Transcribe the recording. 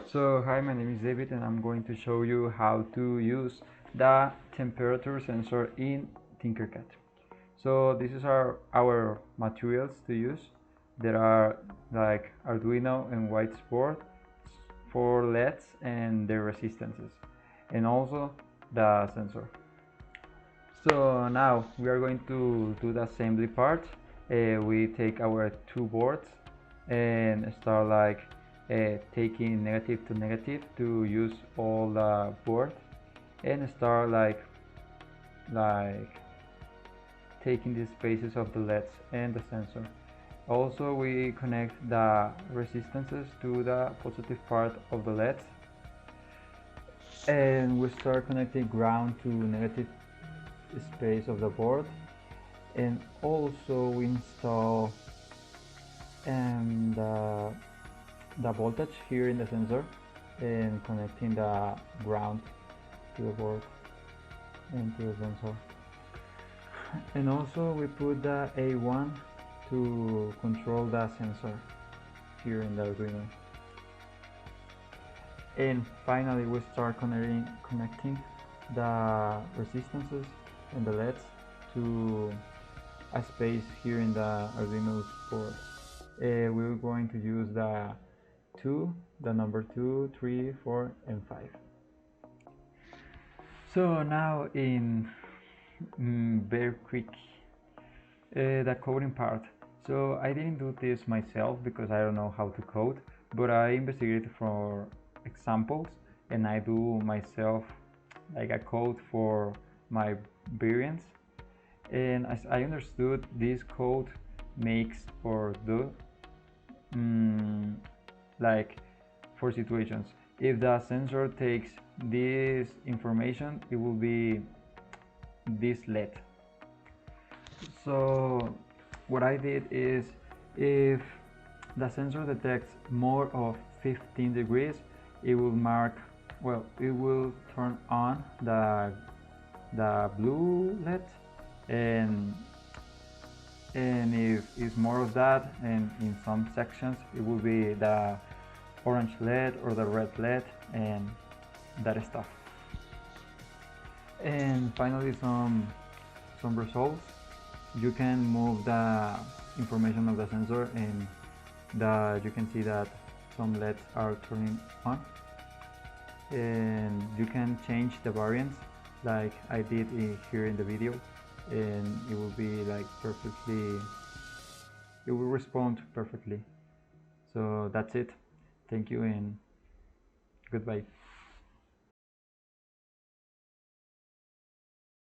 So hi, my name is David and I'm going to show you how to use the temperature sensor in Tinkercad. So this is our materials to use. There are like Arduino and whiteboard for LEDs and their resistances, and also the sensor. So now we are going to do the assembly part. We take our two boards and start like taking negative to negative to use all the board, and start like taking the spaces of the LEDs and the sensor. Also we connect the resistances to the positive part of the LEDs, and we start connecting ground to negative space of the board, and also we install the voltage here in the sensor and connecting the ground to the board and to the sensor. And also we put the A1 to control the sensor here in the Arduino. And finally we start connecting the resistances and the LEDs to a space here in the Arduino board. We're going to use the number 2, 3, 4, and 5. So now in very quick the coding part. So I didn't do this myself because I don't know how to code, but I investigated for examples and I do myself like a code for my variants. And as I understood, this code makes or do like for situations. If the sensor takes this information, it will be this LED. So what I did is, if the sensor detects more of 15 degrees, it will mark, well, it will turn on the blue LED, and if it's more of that, and in some sections it will be the orange LED or the red LED and that stuff. And finally some results. You can move the information of the sensor, and you can see that some LEDs are turning on, and you can change the variants like I did here in the video, and it will be like perfectly, it will respond perfectly. So that's it. Thank you and goodbye.